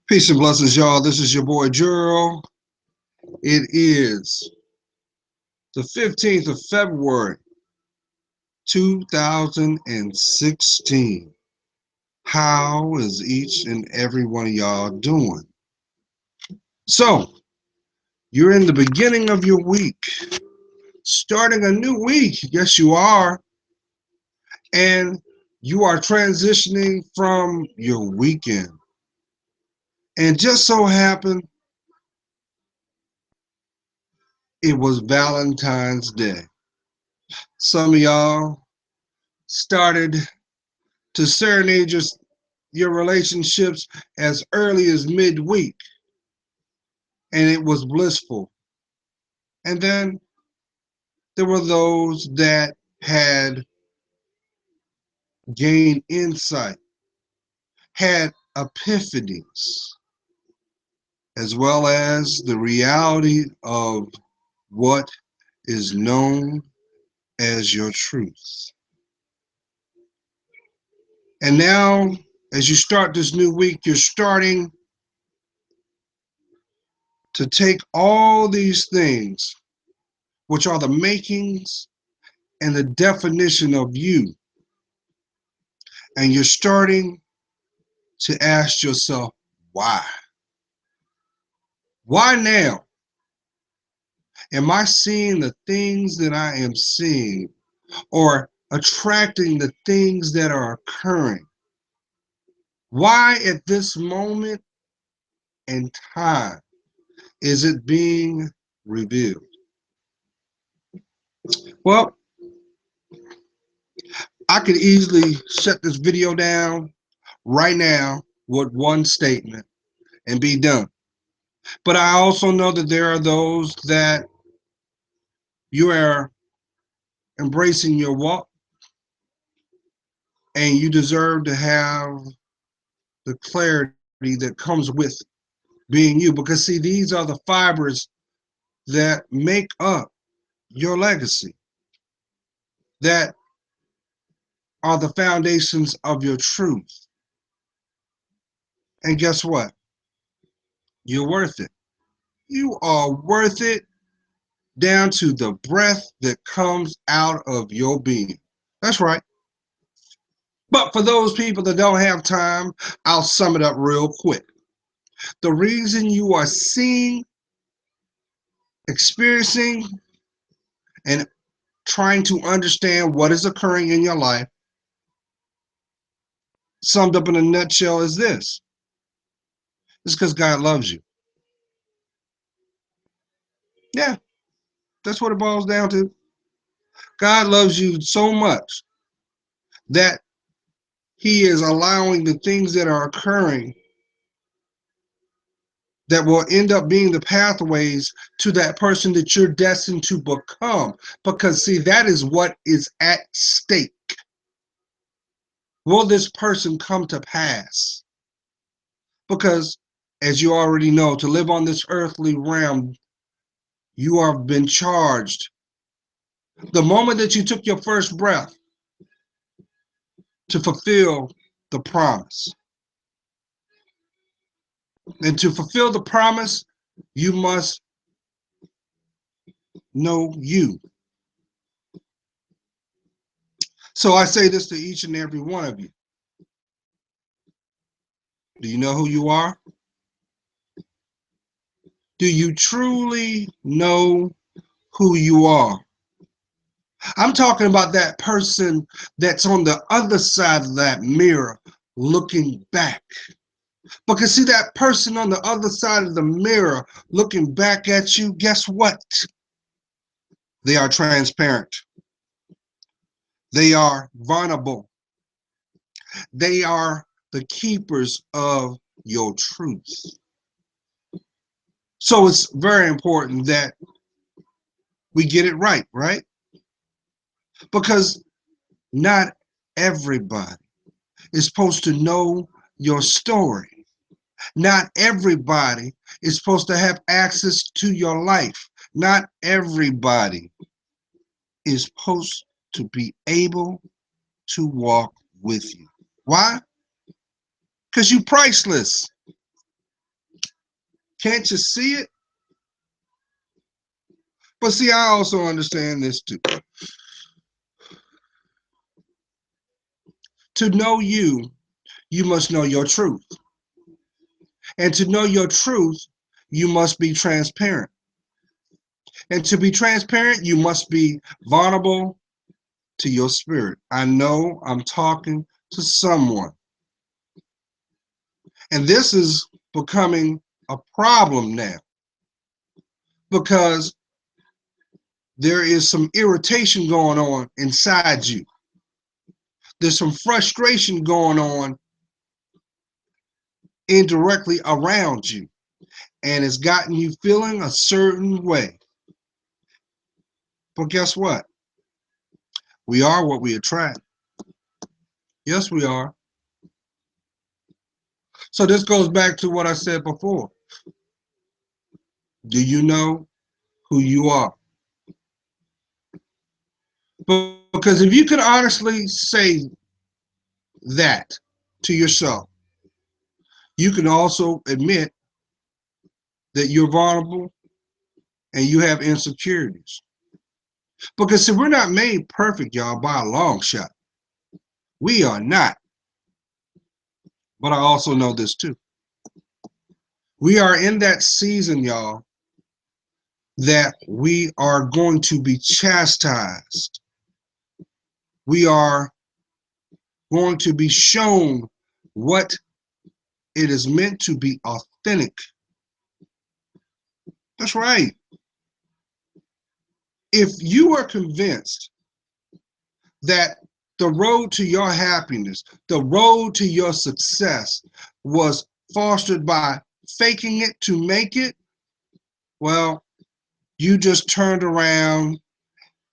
Peace and blessings, y'all. This is your boy Juro. It is the 15th of February, 2016. How is each and every one of y'all doing? So, you're in the beginning of your week, starting a new week. Yes, you are. And you are transitioning from your weekend. And just so happened, it was Valentine's Day. Some of y'all started to serenade your relationships as early as midweek, and it was blissful. And then there were those that had gained insight, had epiphanies, as well as the reality of what is known as your truth. And now, as you start this new week, you're starting to take all these things, which are the makings and the definition of you, and you're starting to ask yourself, why? Why now? Am I seeing the things that I am seeing or attracting the things that are occurring? Why at this moment in time is it being revealed? Well, I could easily shut this video down right now with one statement and be done. But I also know that there are those that you are embracing your walk, and you deserve to have the clarity that comes with being you. Because see, these are the fibers that make up your legacy, that are the foundations of your truth. And guess what? You're worth it. You are worth it down to the breath that comes out of your being. That's right. But for those people that don't have time, I'll sum it up real quick. The reason you are seeing, experiencing, and trying to understand what is occurring in your life, summed up in a nutshell, is this. It's because God loves you. Yeah, that's what it boils down to. God loves you so much that He is allowing the things that are occurring that will end up being the pathways to that person that you're destined to become. Because, see, that is what is at stake. Will this person come to pass? Because, as you already know, to live on this earthly realm, you have been charged the moment that you took your first breath to fulfill the promise. And to fulfill the promise, you must know you. So I say this to each and every one of you. Do you know who you are? Do you truly know who you are? I'm talking about that person that's on the other side of that mirror looking back. Because see, that person on the other side of the mirror looking back at you, guess what? They are transparent. They are vulnerable. They are the keepers of your truth. So it's very important that we get it right, right? Because not everybody is supposed to know your story. Not everybody is supposed to have access to your life. Not everybody is supposed to be able to walk with you. Why? Because you're priceless. Can't you see it? But see, I also understand this too. To know you, you must know your truth. And to know your truth, you must be transparent. And to be transparent, you must be vulnerable to your spirit. I know I'm talking to someone. And this is becoming a problem now because there is some irritation going on inside you. There's some frustration going on indirectly around you. And it's gotten you feeling a certain way. But guess what? We are what we attract. Yes, we are. So this goes back to what I said before. Do you know who you are? Because if you can honestly say that to yourself, you can also admit that you're vulnerable and you have insecurities. Because see, we're not made perfect, y'all, by a long shot. We are not. But I also know this too. We are in that season, y'all, that we are going to be chastised. We are going to be shown what it is meant to be authentic. That's right. If you are convinced that the road to your happiness, the road to your success was fostered by faking it to make it, well, you just turned around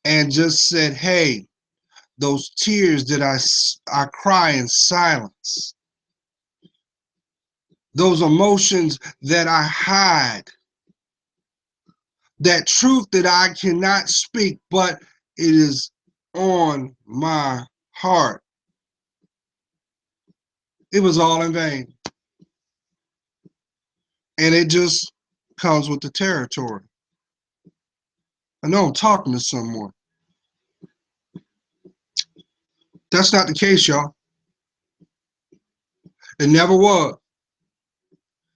and just said, hey, those tears that I cry in silence, those emotions that I hide, that truth that I cannot speak, but it is on my heart. It was all in vain. And it just comes with the territory. I know I'm talking to someone. That's not the case, y'all. It never was.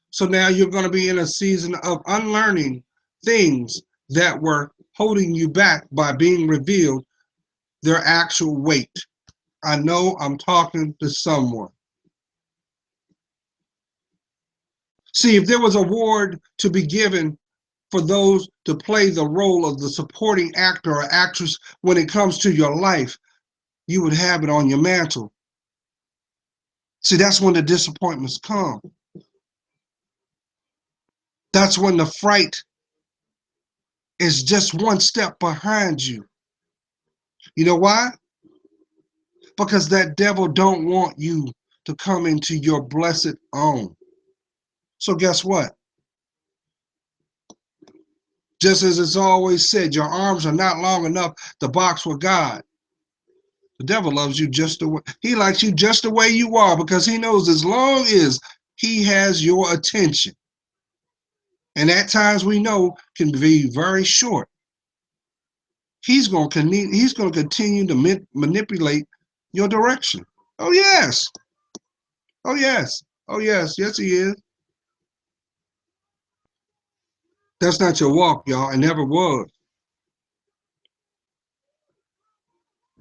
So now you're going to be in a season of unlearning things that were holding you back by being revealed their actual weight. I know I'm talking to someone. See, if there was an award to be given for those to play the role of the supporting actor or actress when it comes to your life, you would have it on your mantle. See, that's when the disappointments come. That's when the fright is just one step behind you. You know why? Because that devil don't want you to come into your blessed own. So guess what? Just as it's always said, your arms are not long enough to box with God. The devil loves you just the way he likes you just the way you are because he knows as long as he has your attention, and at times we know can be very short, he's going to continue to manipulate your direction. Oh yes. Oh yes. Oh yes. Yes he is. That's not your walk, y'all. It never was.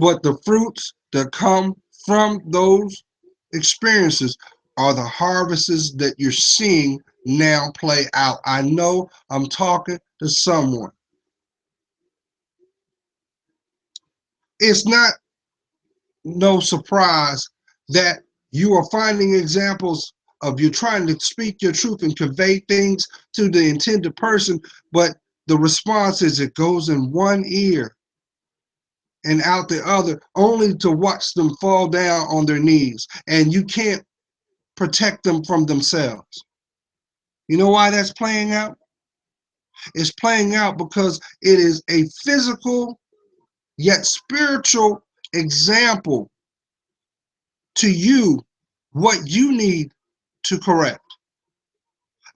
But the fruits that come from those experiences are the harvests that you're seeing now play out. I know I'm talking to someone. It's not no surprise that you are finding examples of you trying to speak your truth and convey things to the intended person, but the response is it goes in one ear and out the other, only to watch them fall down on their knees, and you can't protect them from themselves. You know why that's playing out? It's playing out because it is a physical yet spiritual example to you what you need to correct.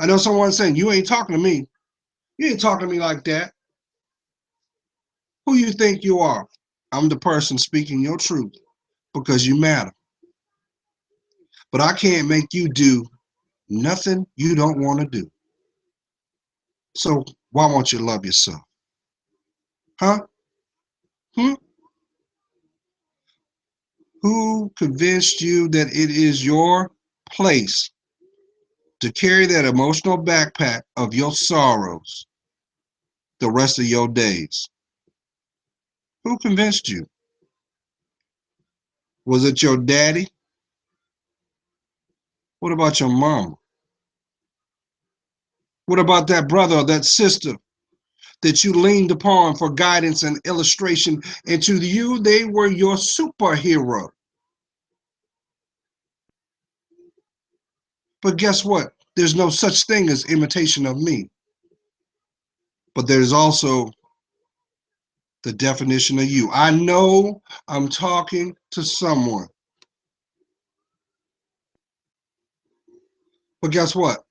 I know someone saying, you ain't talking to me. You ain't talking to me like that. Who you think you are? I'm the person speaking your truth because you matter. But I can't make you do nothing you don't want to do. So why won't you love yourself? Huh? Hmm? Who convinced you that it is your place to carry that emotional backpack of your sorrows the rest of your days? Who convinced you? Was it your daddy? What about your mom? What about that brother or that sister that you leaned upon for guidance and illustration? And to you, they were your superhero. But guess what? There's no such thing as imitation of me. But there's also the definition of you. I know I'm talking to someone. But guess what?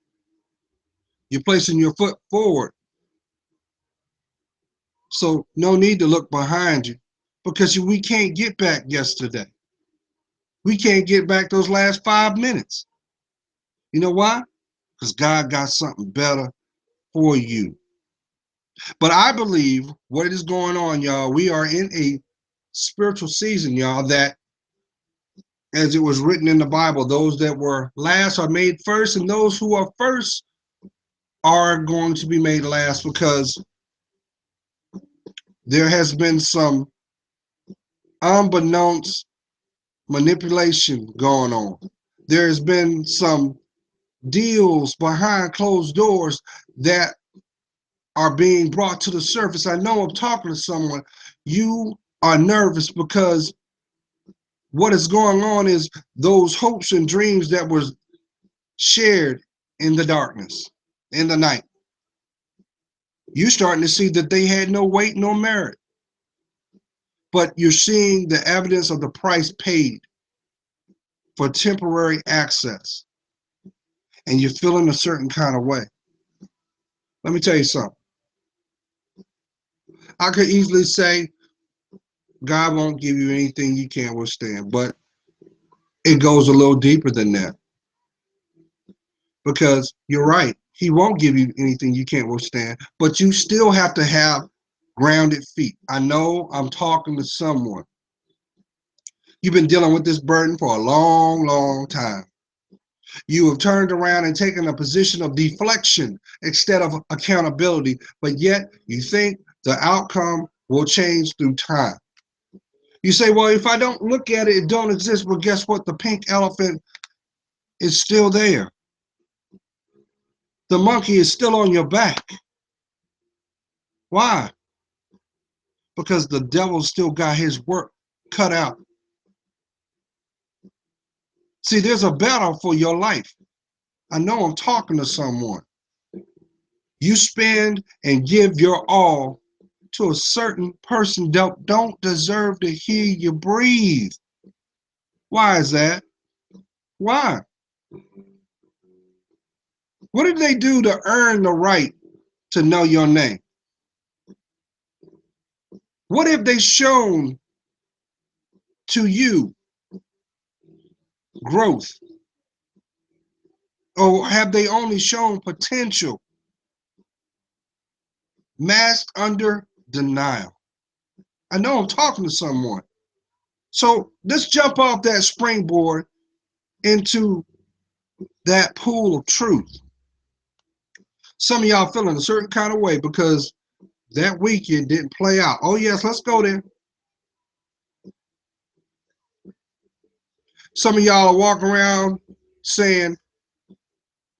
You're placing your foot forward. So no need to look behind you because we can't get back yesterday. We can't get back those last 5 minutes. You know why? Because God got something better for you. But I believe what is going on, y'all, we are in a spiritual season, y'all, that as it was written in the Bible, those that were last are made first, and those who are first are going to be made last because there has been some unbeknownst manipulation going on. There has been some deals behind closed doors that are being brought to the surface. I know I'm talking to someone. You are nervous because what is going on is those hopes and dreams that were shared in the darkness, in the night. You're starting to see that they had no weight, no merit, but you're seeing the evidence of the price paid for temporary access, and you're feeling a certain kind of way. Let me tell you something. I could easily say God won't give you anything you can't withstand, but it goes a little deeper than that because you're right. He won't give you anything you can't withstand, but you still have to have grounded feet. I know I'm talking to someone. You've been dealing with this burden for a long, long time. You have turned around and taken a position of deflection instead of accountability, but yet you think the outcome will change through time. You say, well, if I don't look at it, it don't exist. Well, guess what? The pink elephant is still there. The monkey is still on your back. Why? Because the devil still got his work cut out. See, there's a battle for your life. I know I'm talking to someone. You spend and give your all to a certain person that don't deserve to hear you breathe. Why is that? Why? What did they do to earn the right to know your name? What have they shown to you growth? Or have they only shown potential masked under denial? I know I'm talking to someone. So let's jump off that springboard into that pool of truth. Some of y'all feeling a certain kind of way because that weekend didn't play out. Oh, yes, let's go there. Some of y'all are walking around saying,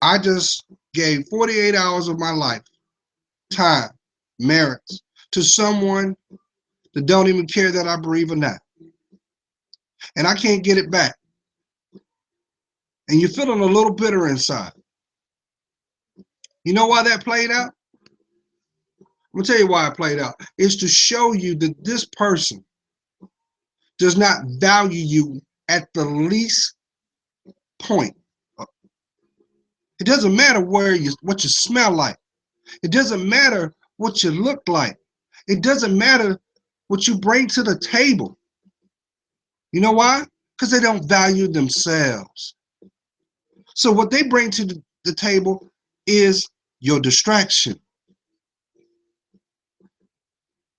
I just gave 48 hours of my life, time, merits to someone that don't even care that I breathe or not. And I can't get it back. And you're feeling a little bitter inside. You know why that played out? I'm going to tell you why it played out. It's to show you that this person does not value you at the least point. It doesn't matter what you smell like. It doesn't matter what you look like. It doesn't matter what you bring to the table. You know why? Because they don't value themselves. So what they bring to the table is your distraction.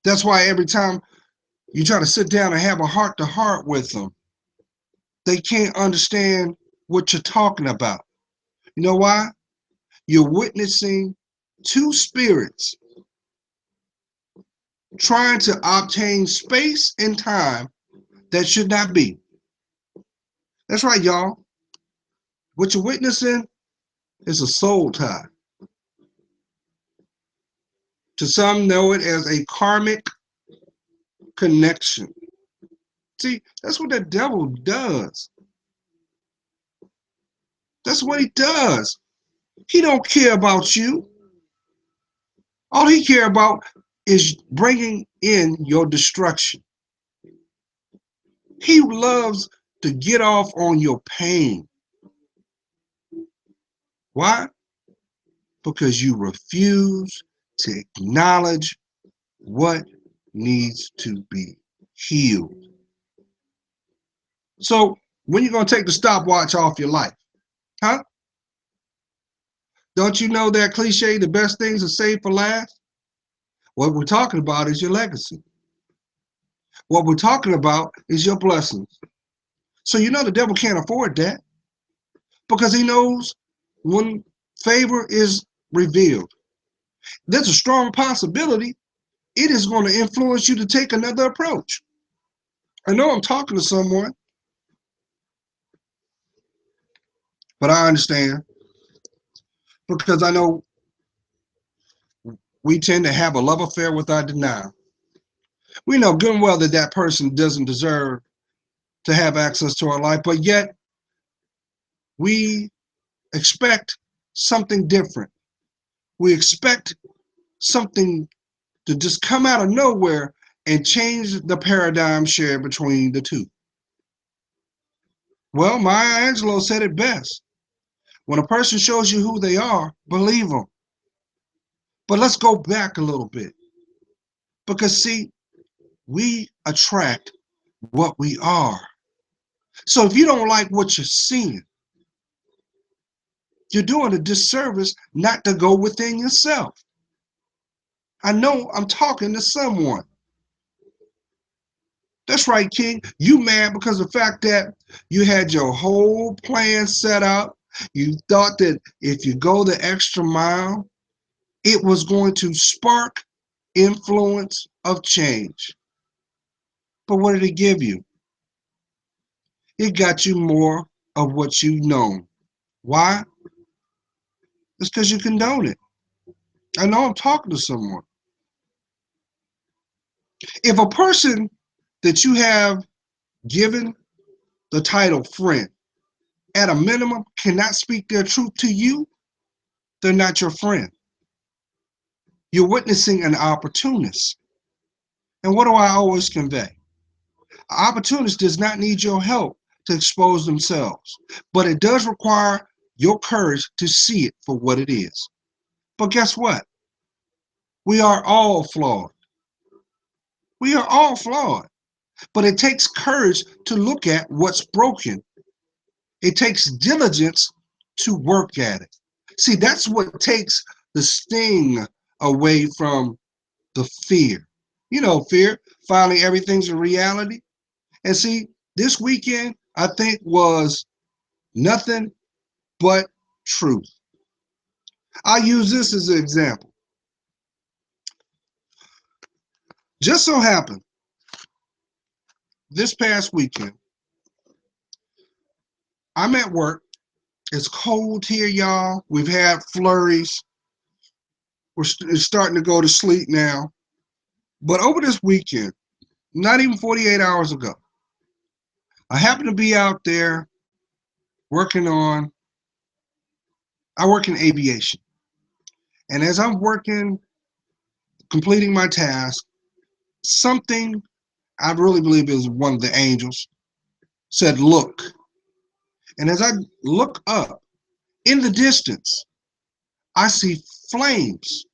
That's why every time you try to sit down and have a heart to heart with them, they can't understand what you're talking about. You know why? You're witnessing two spirits trying to obtain space and time that should not be. That's right, y'all. What you're witnessing is a soul tie. To some know it as a karmic connection. See, that's what the devil does. That's what he does. He don't care about you. All he care about is bringing in your destruction. He loves to get off on your pain. Why? Because you refuse to acknowledge what needs to be healed. So when you going to take the stopwatch off your life? Huh? Don't you know that cliche, the best things are saved for last? What we're talking about is your legacy. What we're talking about is your blessings. So you know the devil can't afford that because he knows when favor is revealed, there's a strong possibility it is going to influence you to take another approach. I know I'm talking to someone, but I understand because I know we tend to have a love affair with our denial. We know good and well that that person doesn't deserve to have access to our life, but yet we expect something different. We expect something to just come out of nowhere and change the paradigm share between the two. Well, Maya Angelou said it best. When a person shows you who they are, believe them. But let's go back a little bit. Because see, we attract what we are. So if you don't like what you're seeing, you're doing a disservice not to go within yourself. I know I'm talking to someone. That's right, King. You mad because of the fact that you had your whole plan set out. You thought that if you go the extra mile, it was going to spark influence of change. But what did it give you? It got you more of what you know. Why? It's because you condone it. I know I'm talking to someone. If a person that you have given the title friend, at a minimum, cannot speak their truth to you, they're not your friend. You're witnessing an opportunist. And what do I always convey? An opportunist does not need your help to expose themselves, but it does require your courage to see it for what it is. But guess what? We are all flawed. We are all flawed. But it takes courage to look at what's broken. It takes diligence to work at it. See, that's what takes the sting away from the fear. You know, fear, finally everything's a reality. And see, this weekend, I think, was nothing but truth. I'll use this as an example. Just so happened, this past weekend, I'm at work. It's cold here, y'all. We've had flurries. It's starting to go to sleep now. But over this weekend, not even 48 hours ago, I happened to be out there working on, I work in aviation. And as I'm working, completing my task, something I really believe is one of the angels said, look. And as I look up, In the distance, I see flames.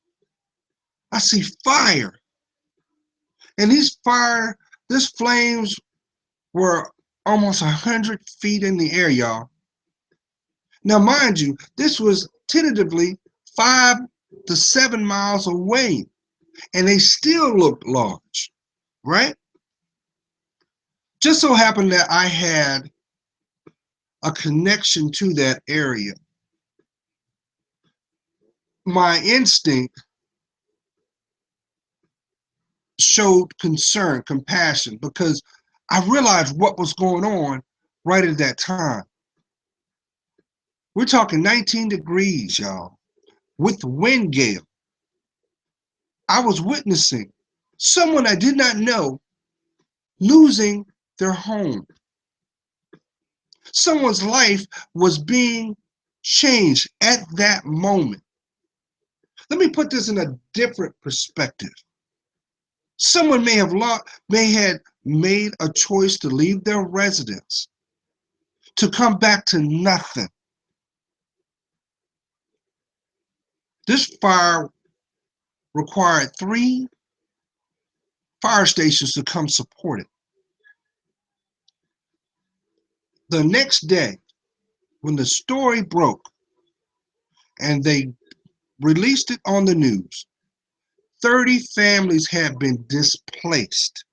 I see fire. And these flames were almost 100 feet in the air, y'all. Now, mind you, this was tentatively 5 to 7 miles away, and they still looked large, right? Just so happened that I had a connection to that area. My instinct showed concern, compassion, because I realized what was going on right at that time. We're talking 19 degrees, y'all, with wind gale. I was witnessing someone I did not know losing their home. Someone's life was being changed at that moment. Let me put this in a different perspective. Someone may have made a choice to leave their residence, to come back to nothing. This fire required 3 fire stations to come support it. The next day, when the story broke and they released it on the news, 30 families had been displaced.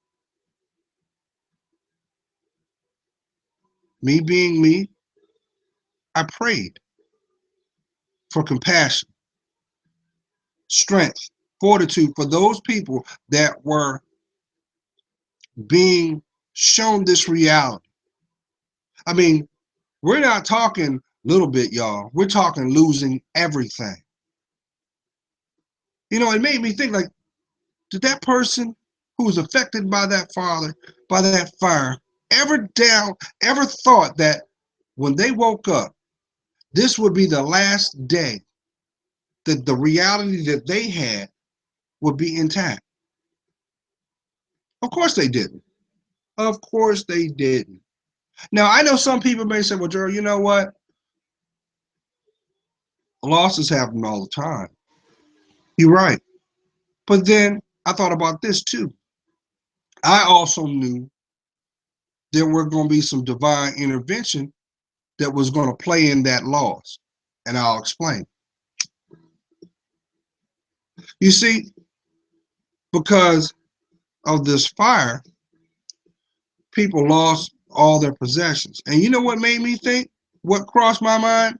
Me being me, I prayed for compassion, strength, fortitude for those people that were being shown this reality. I mean, we're not talking little bit, y'all. We're talking losing everything. You know, it made me think, like, did that person who was affected by that fire, ever thought that when they woke up, this would be the last day that the reality that they had would be intact? Of course they didn't. Of course they didn't. Now, I know some people may say, well, Gerald, you know what? Losses happen all the time. You're right. But then I thought about this too. I also knew there were going to be some divine intervention that was going to play in that loss. And I'll explain. You see, because of this fire, people lost all their possessions. And you know what made me think? What crossed my mind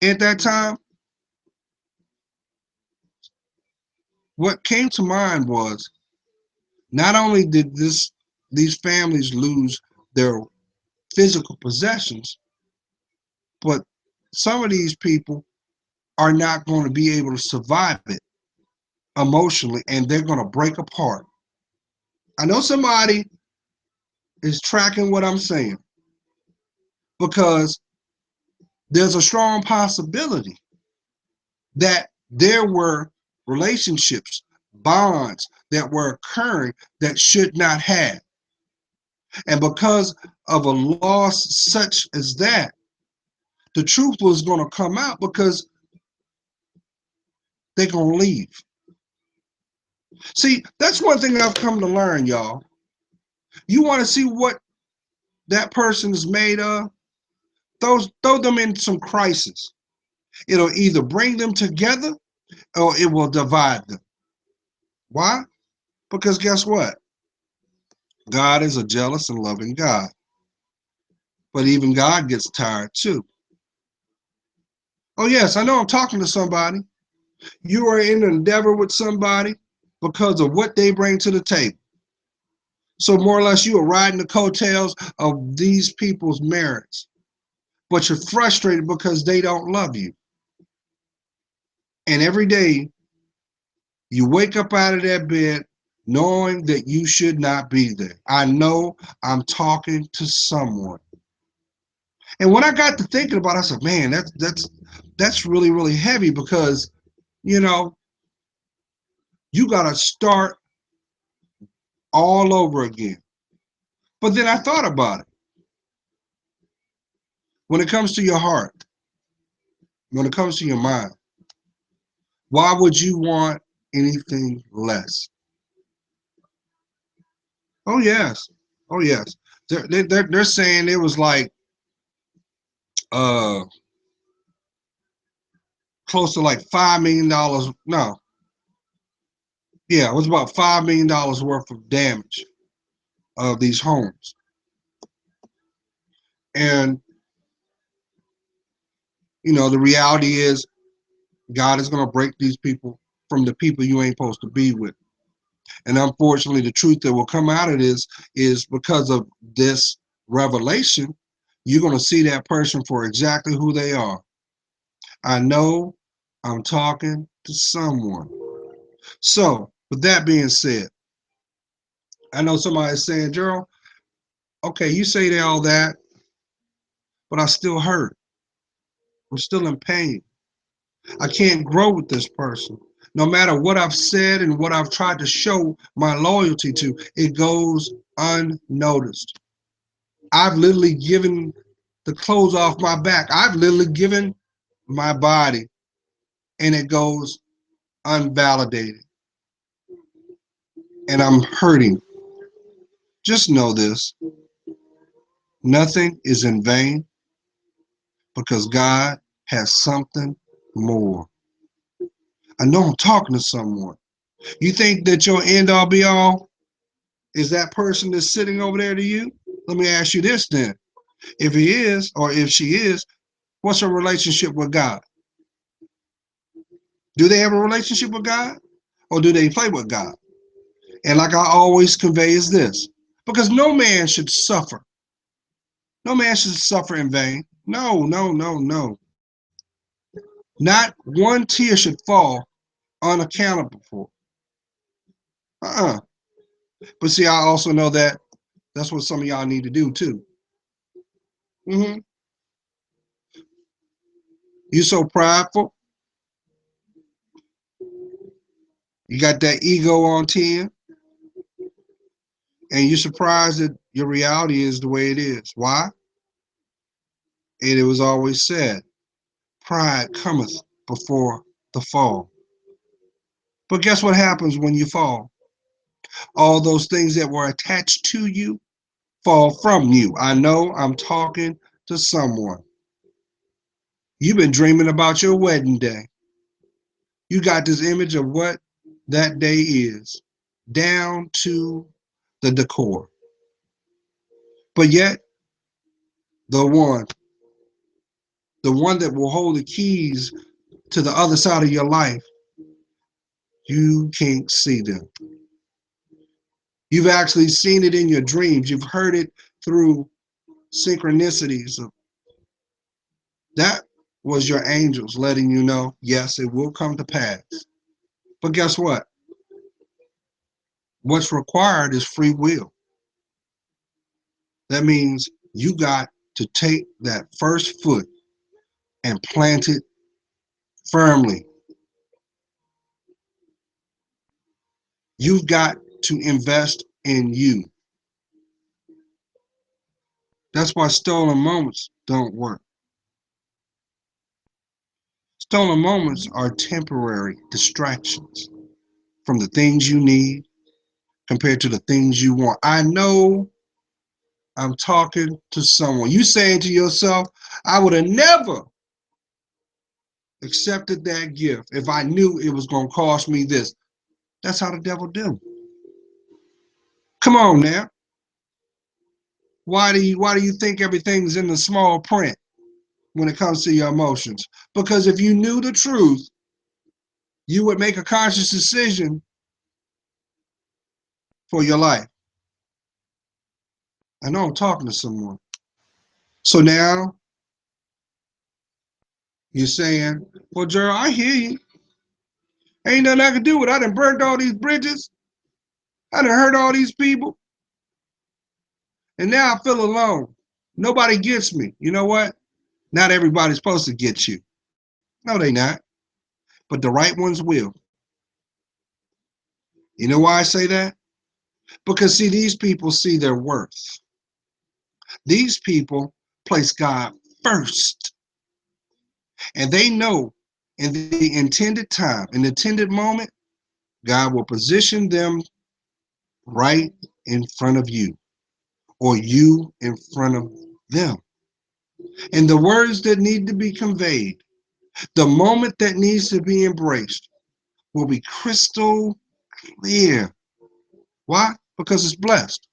at that time? What came to mind was not only did these families lose their physical possessions, but some of these people are not going to be able to survive it emotionally, and they're going to break apart. I know somebody is tracking what I'm saying, because there's a strong possibility that there were relationships, bonds that were occurring that should not have. And because of a loss such as that, the truth was going to come out, because they're going to leave. See, that's one thing I've come to learn, y'all. You want to see what that person is made of? Throw them in some crisis. It'll either bring them together or it will divide them. Why? Because guess what? God is a jealous and loving God. But even God gets tired too. Oh, yes, I know I'm talking to somebody. You are in an endeavor with somebody because of what they bring to the table. So more or less, you are riding the coattails of these people's merits. But you're frustrated because they don't love you. And every day, you wake up out of that bed knowing that you should not be there. I know I'm talking to someone. And when I got to thinking about it, I said, man, that's really, really heavy, because, you know, you got to start all over again. But then I thought about it. When it comes to your heart, when it comes to your mind, why would you want anything less? Oh yes, oh yes. They're saying it was like uh close to like $5 million. No, yeah, it was about $5 million worth of damage of these homes. And the reality is God is gonna break these people from the people you ain't supposed to be with. And unfortunately, the truth that will come out of this is because of this revelation, you're gonna see that person for exactly who they are. I know I'm talking to someone. So, with that being said, I know somebody's saying, Gerald, okay, you say all that, but I still hurt. I'm still in pain. I can't grow with this person. No matter what I've said and what I've tried to show my loyalty to, it goes unnoticed. I've literally given the clothes off my back. I've literally given my body, and it goes unvalidated. And I'm hurting. Just know this: nothing is in vain because God has something more. I know I'm talking to someone. You think that your end all be all is that person that's sitting over there to you? Let me ask you this then. If he is, or if she is, what's her relationship with God? Do they have a relationship with God? Or do they play with God? And like I always convey is this, because no man should suffer. No man should suffer in vain. No, no, no, no. Not one tear should fall unaccountable for. Uh-uh. But see, I also know that that's what some of y'all need to do too. hmm You so prideful. You got that ego on 10, and you're surprised that your reality is the way it is. Why? And it was always said, pride cometh before the fall. But guess what happens when you fall? All those things that were attached to you fall from you. I know I'm talking to someone. You've been dreaming about your wedding day. You got this image of what that day is, down to the decor. But yet, the one, the one that will hold the keys to the other side of your life, you can't see them. You've actually seen it in your dreams. You've heard it through synchronicities. That was your angels letting you know, yes, it will come to pass. But guess what? What's required is free will. That means you got to take that first foot and plant it firmly. You've got to invest in you. That's why stolen moments don't work. Stolen moments are temporary distractions from the things you need compared to the things you want. I know I'm talking to someone. You saying to yourself, I would have never accepted that gift if I knew it was going to cost me this. That's how the devil do. Come on now. Why do you think everything's in the small print when it comes to your emotions? Because if you knew the truth, you would make a conscious decision for your life. I know I'm talking to someone. So now you're saying, well, Gerald, I hear you. Ain't nothing I can do with it. I done burnt all these bridges. I done hurt all these people. And now I feel alone. Nobody gets me. You know what? Not everybody's supposed to get you. No, they not. But the right ones will. You know why I say that? Because see, these people see their worth. These people place God first. And they know in the intended time, in the intended moment, God will position them right in front of you, or you in front of them. And the words that need to be conveyed, the moment that needs to be embraced, will be crystal clear. Why? Because it's blessed.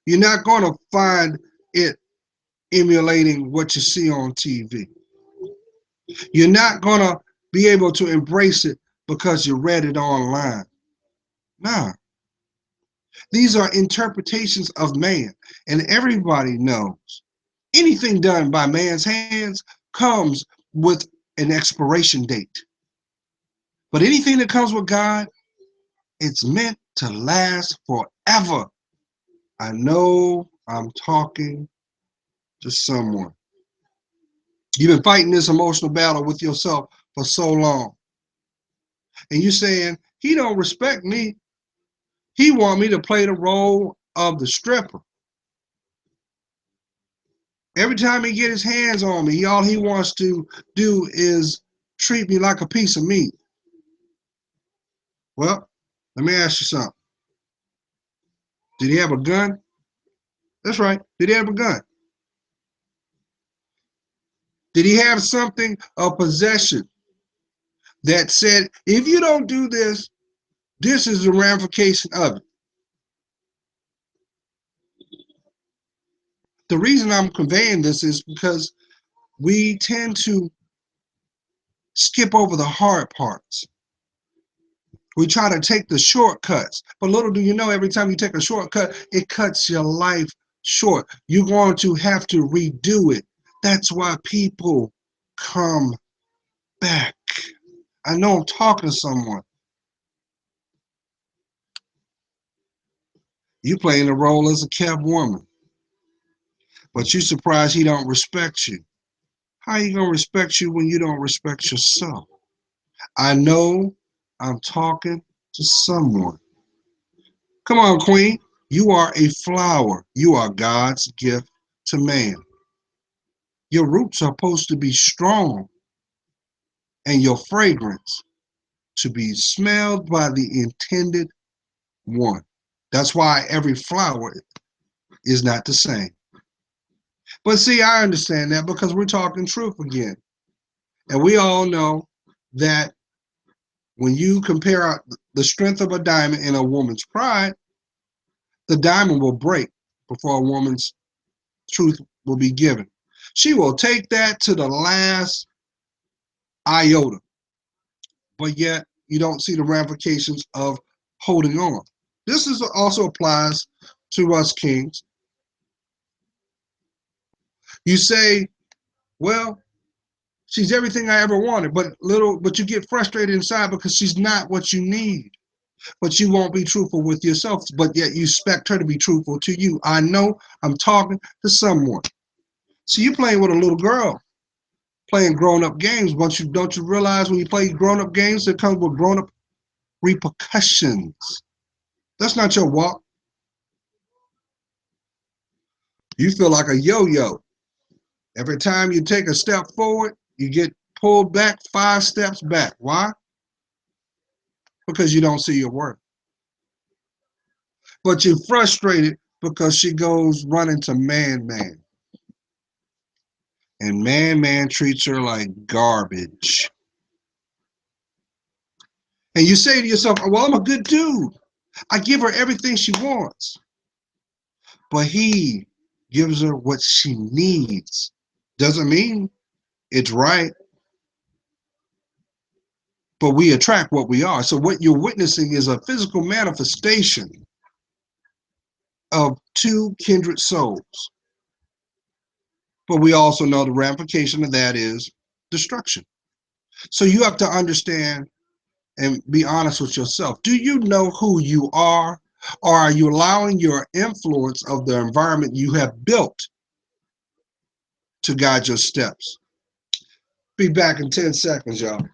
You're not going to find it emulating what you see on TV. You're not going to be able to embrace it because you read it online. Nah, these are interpretations of man, and everybody knows anything done by man's hands comes with an expiration date. But anything that comes with God, it's meant to last forever. I know I'm talking to someone. You've been fighting this emotional battle with yourself for so long. And you're saying, he don't respect me. He want me to play the role of the stripper. Every time he get his hands on me, all he wants to do is treat me like a piece of meat. Well, let me ask you something. Did he have a gun? That's right. Did he have a gun? Did he have something of possession that said, if you don't do this, this is the ramification of it? The reason I'm conveying this is because we tend to skip over the hard parts. We try to take the shortcuts, but little do you know, every time you take a shortcut, it cuts your life short. You're going to have to redo it. That's why people come back. I know I'm talking to someone. You playing the role as a kept woman, but you surprised he don't respect you. How you gonna respect you when you don't respect yourself? I know I'm talking to someone. Come on, Queen. You are a flower. You are God's gift to man. Your roots are supposed to be strong and your fragrance to be smelled by the intended one. That's why every flower is not the same. But see, I understand that because we're talking truth again. And we all know that when you compare the strength of a diamond and a woman's pride, the diamond will break before a woman's truth will be given. She will take that to the last iota, but yet you don't see the ramifications of holding on. This is also applies to us kings. You say, well, she's everything I ever wanted, but you get frustrated inside because she's not what you need. But you won't be truthful with yourself, but yet you expect her to be truthful to you. I know I'm talking to someone. So you playing with a little girl, playing grown-up games. Once you don't you realize when you play grown-up games, it comes with grown-up repercussions. That's not your walk. You feel like a yo-yo. Every time you take a step forward, you get pulled back 5 steps back. Why? Because you don't see your worth. But you're frustrated because she goes running to man. And man treats her like garbage. And you say to yourself, well, I'm a good dude. I give her everything she wants. But he gives her what she needs. Doesn't mean it's right, but we attract what we are. So what you're witnessing is a physical manifestation of two kindred souls. But we also know the ramification of that is destruction. So you have to understand and be honest with yourself. Do you know who you are? Or are you allowing your influence of the environment you have built to guide your steps? Be back in 10 seconds, y'all.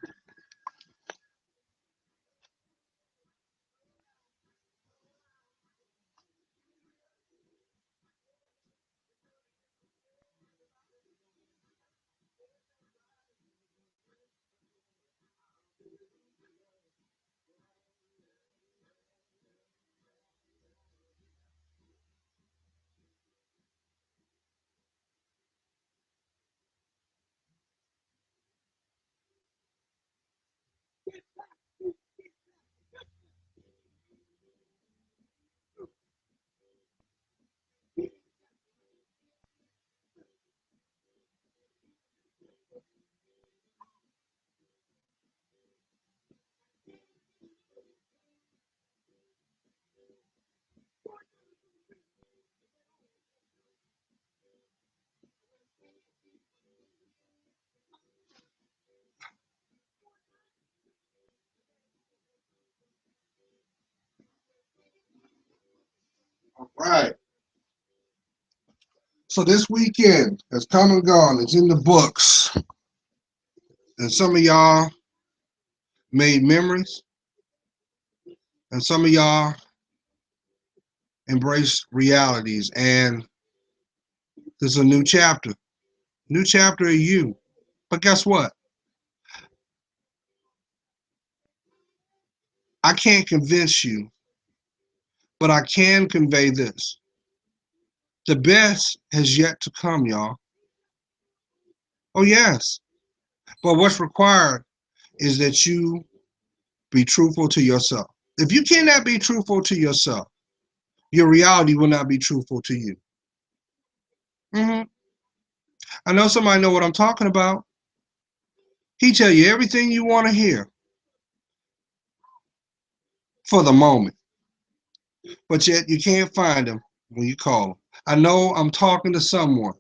Right. So this weekend has come and gone. It's in the books. And some of y'all made memories. And some of y'all embraced realities. And there's a new chapter. New chapter of you. But guess what? I can't convince you, but I can convey this. The best has yet to come, y'all. Oh, yes. But what's required is that you be truthful to yourself. If you cannot be truthful to yourself, your reality will not be truthful to you. hmm I know somebody know what I'm talking about. He tell you everything you want to hear for the moment, but yet you can't find him when you call him. I know I'm talking to someone.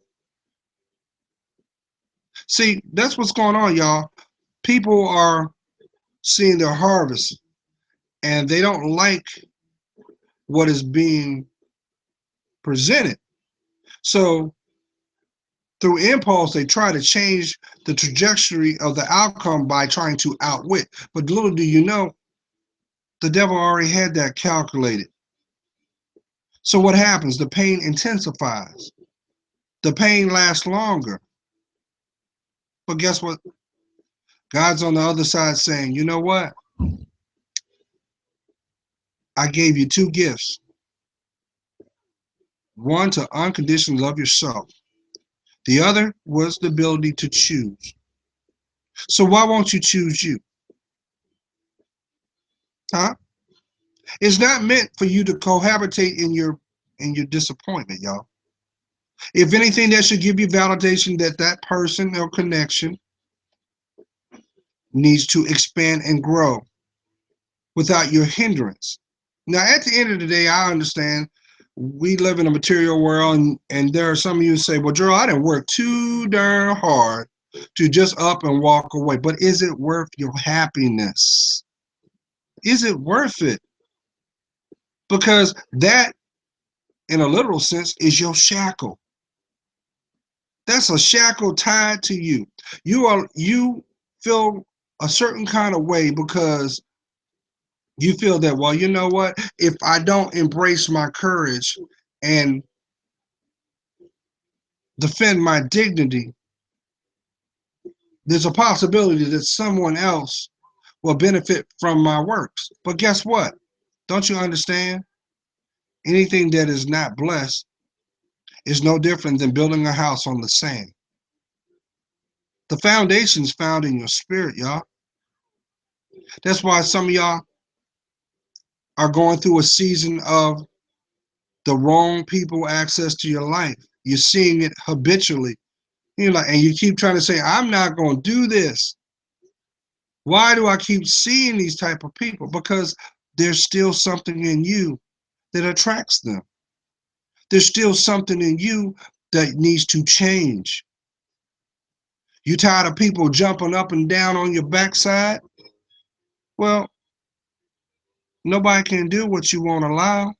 See, that's what's going on, y'all. People are seeing their harvest, and they don't like what is being presented. So through impulse, they try to change the trajectory of the outcome by trying to outwit. But little do you know, the devil already had that calculated. So what happens? The pain intensifies. The pain lasts longer. But guess what? God's on the other side saying, you know what? I gave you two gifts. One, to unconditionally love yourself. The other was the ability to choose. So why won't you choose you? Huh? It's not meant for you to cohabitate in your disappointment, y'all. If anything, that should give you validation that that person or connection needs to expand and grow without your hindrance. Now, at the end of the day, I understand we live in a material world, and there are some of you who say, well, Gerald, I didn't work too darn hard to just up and walk away. But is it worth your happiness? Is it worth it? Because that, in a literal sense, is your shackle. That's a shackle tied to you. You feel a certain kind of way because you feel that, well, you know what? If I don't embrace my courage and defend my dignity, there's a possibility that someone else will benefit from my works. But guess what? Don't you understand? Anything that is not blessed is no different than building a house on the sand. The foundation's found in your spirit, y'all. That's why some of y'all are going through a season of the wrong people access to your life. You're seeing it habitually. You're like, and you keep trying to say, I'm not going to do this. Why do I keep seeing these type of people? Because there's still something in you that attracts them. There's still something in you that needs to change. You tired of people jumping up and down on your backside? Well, nobody can do what you won't allow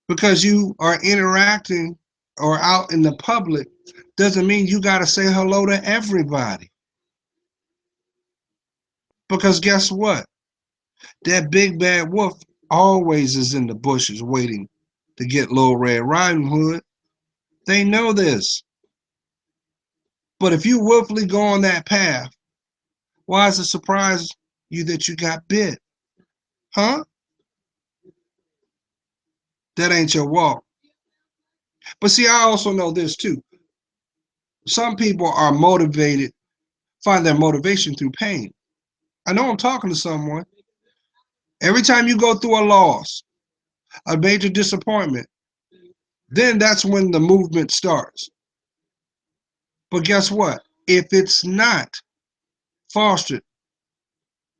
because you are interacting or out in the public doesn't mean you got to say hello to everybody. Because guess what? That big bad wolf always is in the bushes waiting to get Little Red Riding Hood. They know this. But if you willfully go on that path, why is it surprise you that you got bit? Huh? That ain't your walk. But see, I also know this too. Some people are motivated, find their motivation through pain. I know I'm talking to someone. Every time you go through a loss, a major disappointment, then that's when the movement starts. But guess what? If it's not fostered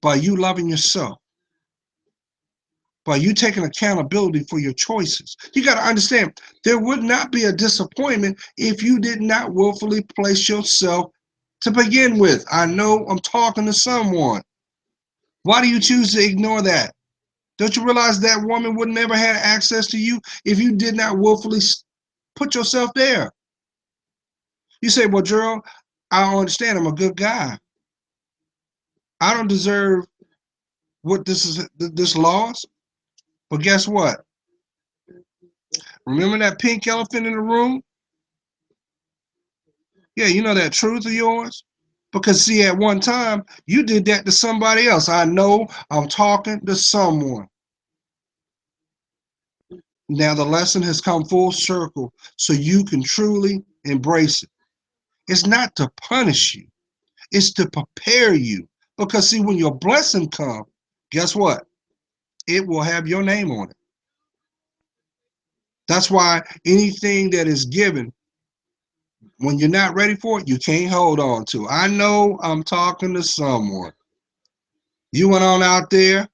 by you loving yourself, by you taking accountability for your choices, you got to understand there would not be a disappointment if you did not willfully place yourself to begin with. I know I'm talking to someone. Why do you choose to ignore that? Don't you realize that woman would never have access to you if you did not willfully put yourself there? You say, well, Gerald, I don't understand. I'm a good guy. I don't deserve what this loss. But guess what? Remember that pink elephant in the room? Yeah, you know that truth of yours? Because see, at one time, you did that to somebody else. I know I'm talking to someone. Now the lesson has come full circle so you can truly embrace it. It's not to punish you. It's to prepare you. Because see, when your blessing comes, guess what? It will have your name on it. That's why anything that is given, when you're not ready for it, you can't hold on to. I know I'm talking to someone. You went on out there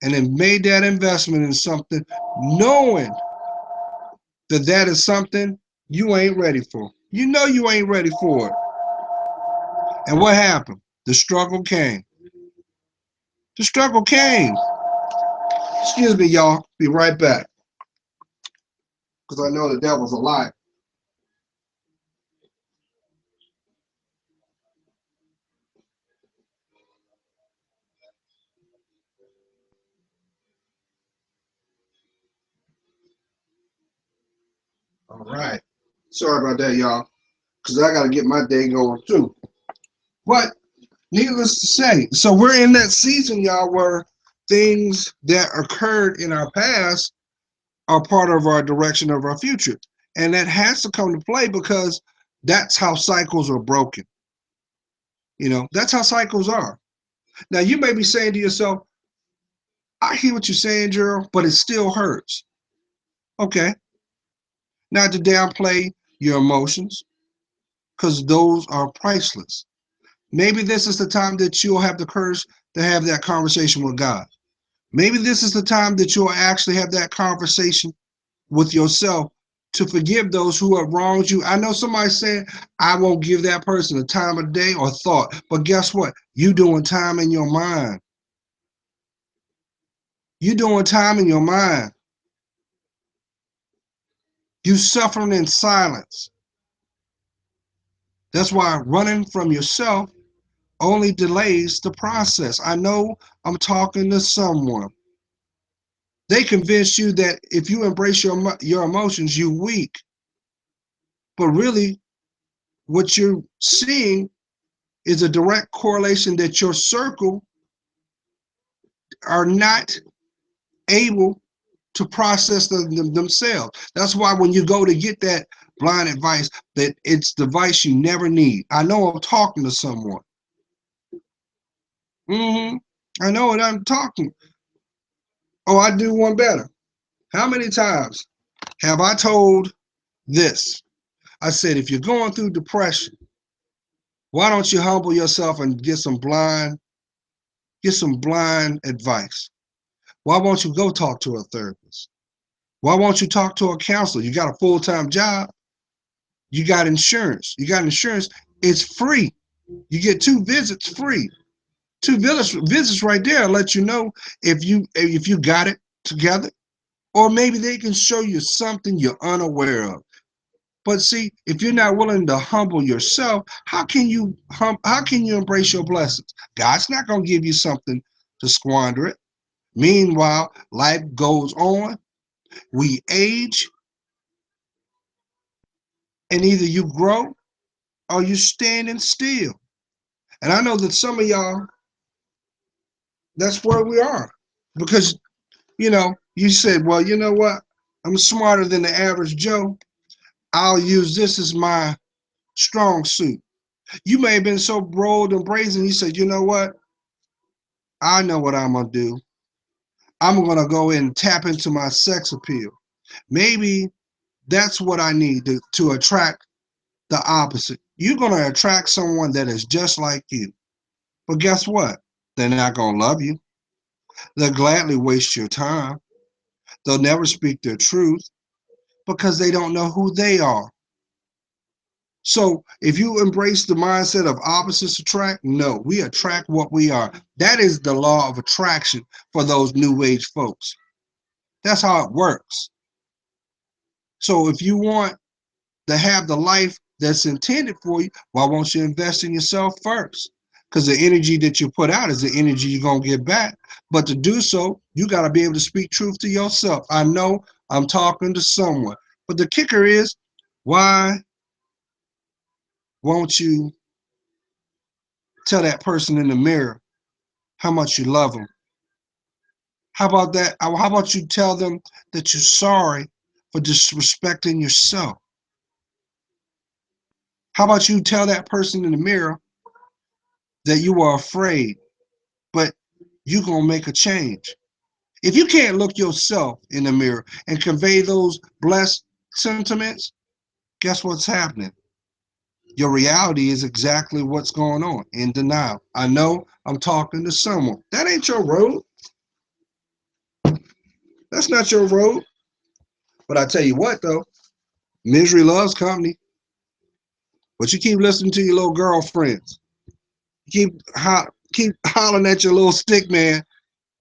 and then made that investment in something, knowing that that is something you ain't ready for. You know you ain't ready for it. And what happened? The struggle came. The struggle came. Excuse me, y'all. Be right back. Because I know the devil's a lie. All right. Sorry about that, y'all. Because I got to get my day going too. But needless to say, so we're in that season, y'all, where things that occurred in our past are part of our direction of our future. And that has to come to play because that's how cycles are broken. You know, that's how cycles are. Now, you may be saying to yourself, I hear what you're saying, Gerald, but it still hurts. Okay. Not to downplay your emotions, because those are priceless. Maybe this is the time that you'll have the courage to have that conversation with God. Maybe this is the time that you'll actually have that conversation with yourself to forgive those who have wronged you. I know somebody said, I won't give that person a time of day or thought. But guess what? You doing time in your mind. You doing time in your mind. You suffering in silence. That's why running from yourself only delays the process. I know I'm talking to someone. They convince you that if you embrace your emotions, you're weak. But really, what you're seeing is a direct correlation that your circle are not able to process themselves. That's why when you go to get that blind advice, that it's the advice you never need. I know I'm talking to someone. Mm-hmm. I know what I'm talking. Oh, I do one better. How many times have I told this? I said, if you're going through depression, why don't you humble yourself and get some blind advice? Why won't you go talk to a therapist? Why won't you talk to a counselor? You got a full-time job. You got insurance. You got insurance. It's free. You get 2 visits free. 2 visits right there let you know if you got it together, or maybe they can show you something you're unaware of. But see, if you're not willing to humble yourself, how can you embrace your blessings? God's not going to give you something to squander it. Meanwhile, life goes on. We age, and either you grow or you standing still. And I know that some of y'all, that's where we are. Because, you said, well, you know what? I'm smarter than the average Joe. I'll use this as my strong suit. You may have been so bold and brazen, you said, you know what? I know what I'm going to do. I'm going to go and tap into my sex appeal. Maybe that's what I need to attract the opposite. You're going to attract someone that is just like you. But guess what? They're not going to love you. They'll gladly waste your time. They'll never speak their truth because they don't know who they are. So if you embrace the mindset of opposites attract, no, we attract what we are. That is the law of attraction for those new age folks. That's how it works. So if you want to have the life that's intended for you, why won't you invest in yourself first? Because the energy that you put out is the energy you're going to get back. But to do so, you got to be able to speak truth to yourself. I know I'm talking to someone, but the kicker is, why won't you tell that person in the mirror how much you love them? How about that? How about you tell them that you're sorry for disrespecting yourself? How about you tell that person in the mirror that you are afraid, but you're going to make a change? If you can't look yourself in the mirror and convey those blessed sentiments, guess what's happening? Your reality is exactly what's going on, in denial. I know I'm talking to someone. That ain't your road. That's not your road. But I tell you what, though, misery loves company. But you keep listening to your little girlfriends. You keep hollering at your little stick man.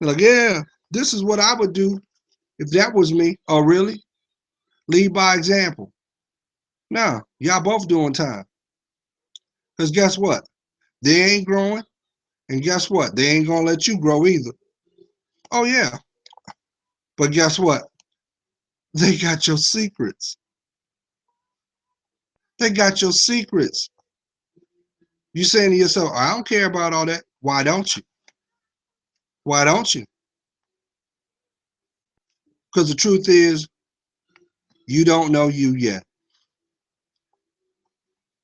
You're like, yeah, this is what I would do if that was me. Oh, really? Lead by example. No, y'all both doing time. Because guess what? They ain't growing. And guess what? They ain't going to let you grow either. Oh, yeah. But guess what? They got your secrets. They got your secrets. You saying to yourself, I don't care about all that. Why don't you? Why don't you? Because the truth is, you don't know you yet.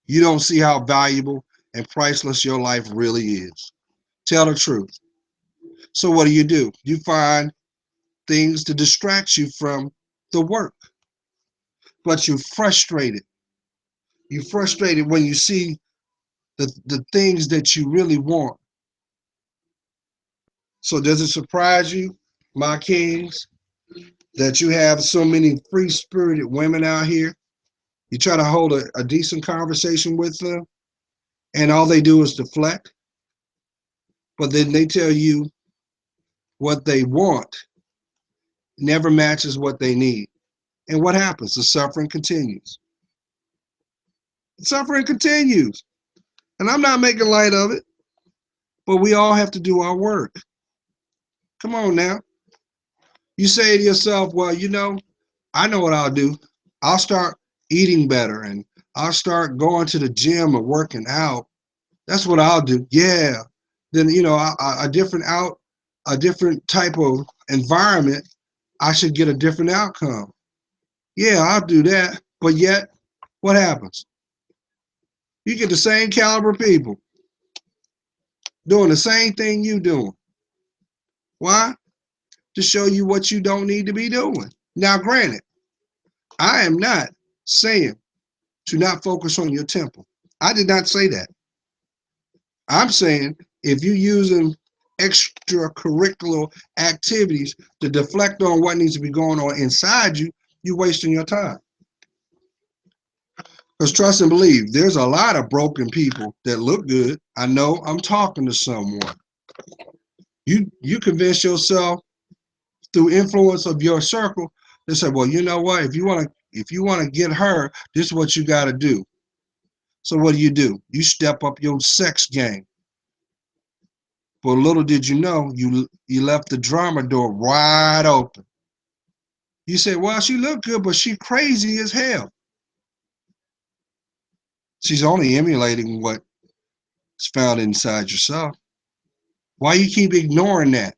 You don't see how valuable and priceless your life really is. Tell the truth. So what do? You find things to distract you from the work, but you're frustrated. You're frustrated when you see the things that you really want. So does it surprise you, my kings, that you have so many free-spirited women out here? You try to hold a decent conversation with them, and all they do is deflect, but then they tell you what they want never matches what they need. And what happens? The suffering continues. The suffering continues. And I'm not making light of it, but we all have to do our work. Come on now. You say to yourself, well, I know what I'll do. I'll start eating better and I'll start going to the gym and working out. That's what I'll do. Yeah. Then, a different type of environment, I should get a different outcome. Yeah, I'll do that. But yet, what happens? You get the same caliber people doing the same thing you doing. Why? To show you what you don't need to be doing. Now, granted, I am not saying to not focus on your temple. I did not say that. I'm saying if you're using extracurricular activities to deflect on what needs to be going on inside you, you're wasting your time. Because trust and believe, there's a lot of broken people that look good. I know I'm talking to someone. You convince yourself through influence of your circle, they say, well, you know what? If you want to get her, this is what you got to do. So what do? You step up your sex game. But little did you know, you left the drama door wide open. You say, well, she looked good, but she crazy as hell. She's only emulating what's found inside yourself. Why you keep ignoring that?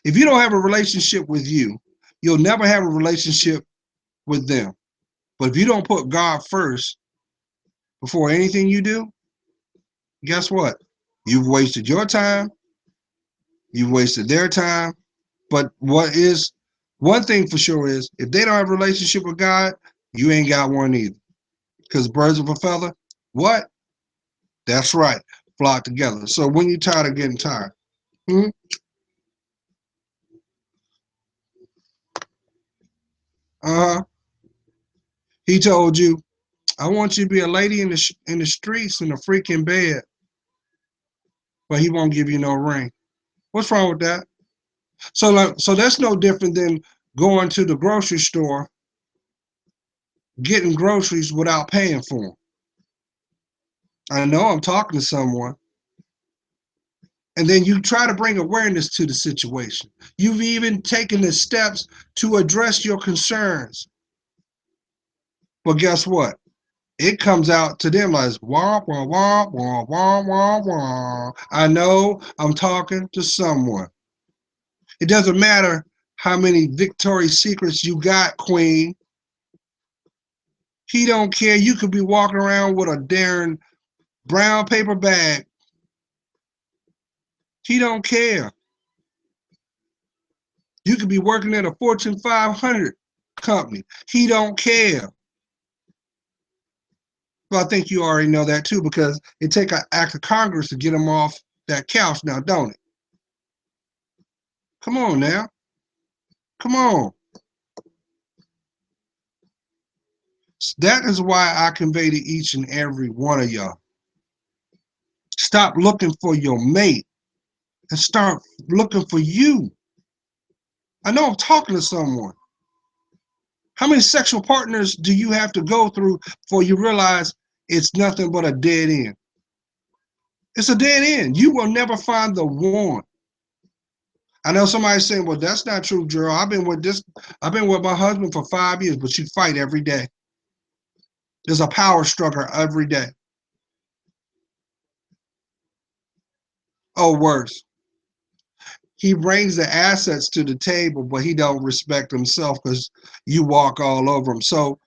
If you don't have a relationship with you, you'll never have a relationship with them. But if you don't put God first before anything you do, guess what? You've wasted your time, you've wasted their time. But one thing for sure is if they don't have a relationship with God, you ain't got one either. Because birds of a feather, what? That's right, flock together. So when you're tired of getting tired, hmm? Uh-huh. He told you, I want you to be a lady in the streets and a freak in bed, but he won't give you no ring. What's wrong with that? So that's no different than going to the grocery store, getting groceries without paying for them. I know I'm talking to someone. And then you try to bring awareness to the situation. You've even taken the steps to address your concerns. But guess what? It comes out to them like wah wah wah wah wah wah wah. I know I'm talking to someone. It doesn't matter how many Victoria's Secrets you got, Queen. He don't care. You could be walking around with a darn brown paper bag. He don't care. You could be working at a Fortune 500 company. He don't care. Well, I think you already know that too, because it take an act of Congress to get him off that couch now, don't it? Come on now. Come on. That is why I convey to each and every one of y'all. Stop looking for your mate and start looking for you. I know I'm talking to someone. How many sexual partners do you have to go through before you realize it's nothing but a dead end? It's a dead end. You will never find the one. I know somebody's saying, well, that's not true, Gerald. I've been with my husband for 5 years, but you fight every day. There's a power struggle every day. Oh, worse. He brings the assets to the table, but he don't respect himself because you walk all over him. So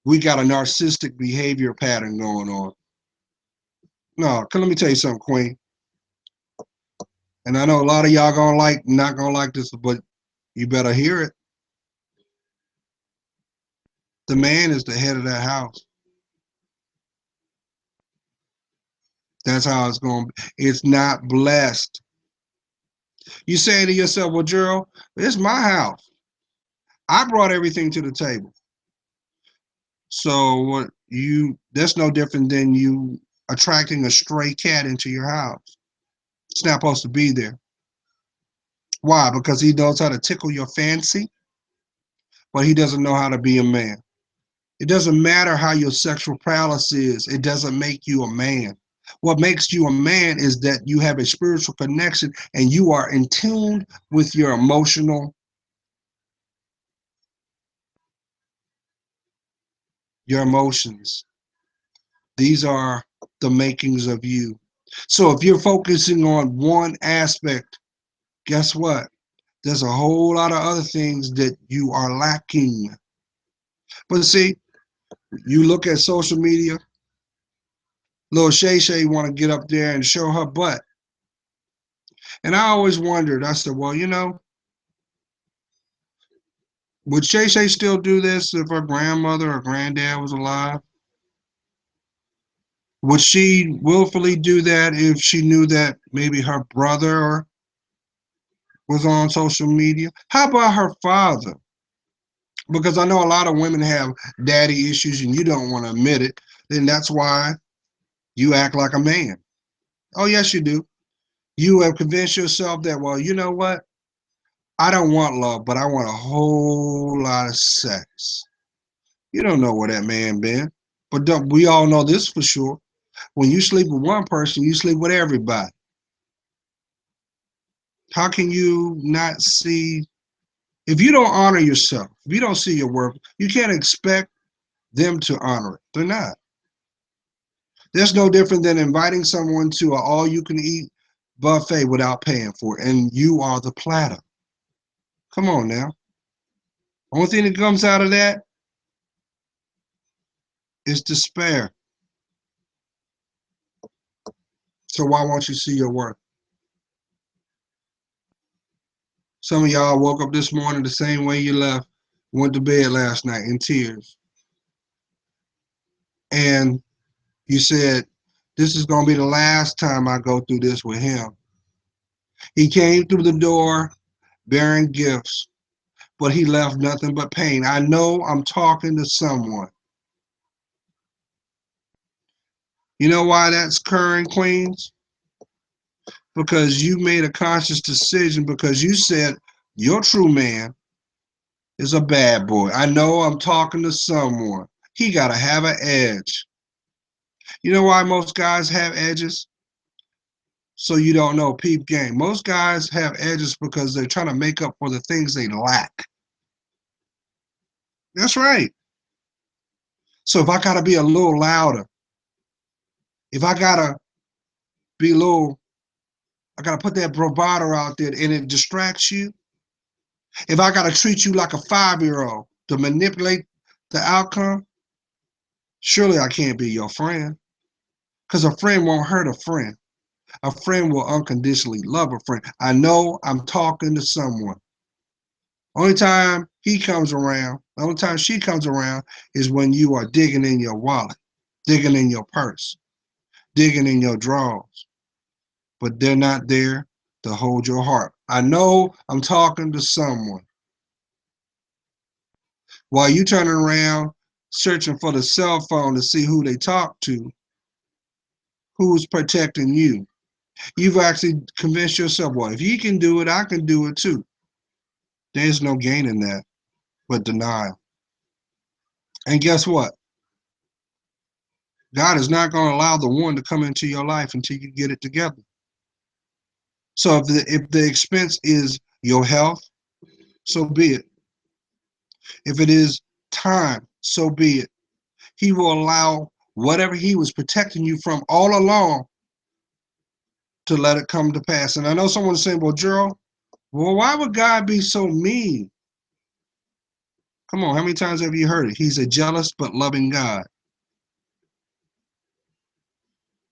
we got a narcissistic behavior pattern going on. No, let me tell you something, Queen. And I know a lot of y'all not gonna like this, but you better hear it. The man is the head of that house. That's how it's going to be. It's not blessed. You say to yourself, well, Gerald, it's my house. I brought everything to the table. So that's no different than you attracting a stray cat into your house. It's not supposed to be there. Why? Because he knows how to tickle your fancy, but he doesn't know how to be a man. It doesn't matter how your sexual prowess is. It doesn't make you a man. What makes you a man is that you have a spiritual connection and you are in tune with your emotions. These are the makings of you. So if you're focusing on one aspect, guess what? There's a whole lot of other things that you are lacking. But see, you look at social media, little Shay Shay want to get up there and show her butt. And I always wondered, I said, well, would Shay Shay still do this if her grandmother or granddad was alive? Would she willfully do that if she knew that maybe her brother was on social media? How about her father? Because I know a lot of women have daddy issues and you don't want to admit it. Then that's why you act like a man. Oh, yes, you do. You have convinced yourself that, well, you know what? I don't want love, but I want a whole lot of sex. You don't know where that man been. But we all know this for sure. When you sleep with one person, you sleep with everybody. How can you not see? If you don't honor yourself, if you don't see your worth, you can't expect them to honor it. They're not. That's no different than inviting someone to an all-you-can-eat buffet without paying for it, and you are the platter. Come on now. Only thing that comes out of that is despair. So why won't you see your worth? Some of y'all woke up this morning the same way you left, went to bed last night in tears. And you said, this is going to be the last time I go through this with him. He came through the door bearing gifts, but he left nothing but pain. I know I'm talking to someone. You know why that's occurring, Queens? Because you made a conscious decision because you said your true man is a bad boy. I know I'm talking to someone. He got to have an edge. You know why most guys have edges? So you don't know, peep game. Most guys have edges because they're trying to make up for the things they lack. That's right. So if I got to be a little louder, if I got to be a little, I got to put that bravado out there and it distracts you. If I got to treat you like a 5-year-old to manipulate the outcome, surely I can't be your friend. Because a friend won't hurt a friend. A friend will unconditionally love a friend. I know I'm talking to someone. Only time he comes around, the only time she comes around is when you are digging in your wallet, digging in your purse, digging in your drawers. But they're not there to hold your heart. I know I'm talking to someone. While you turning around searching for the cell phone to see who they talk to, who's protecting you. You've actually convinced yourself, well, if he can do it, I can do it too. There's no gain in that but denial. And guess what? God is not going to allow the one to come into your life until you get it together. So if the expense is your health, so be it. If it is time, so be it. He will allow whatever he was protecting you from all along to let it come to pass. And I know someone's saying, well, Gerald, well, why would God be so mean? Come on, how many times have you heard it? He's a jealous but loving God.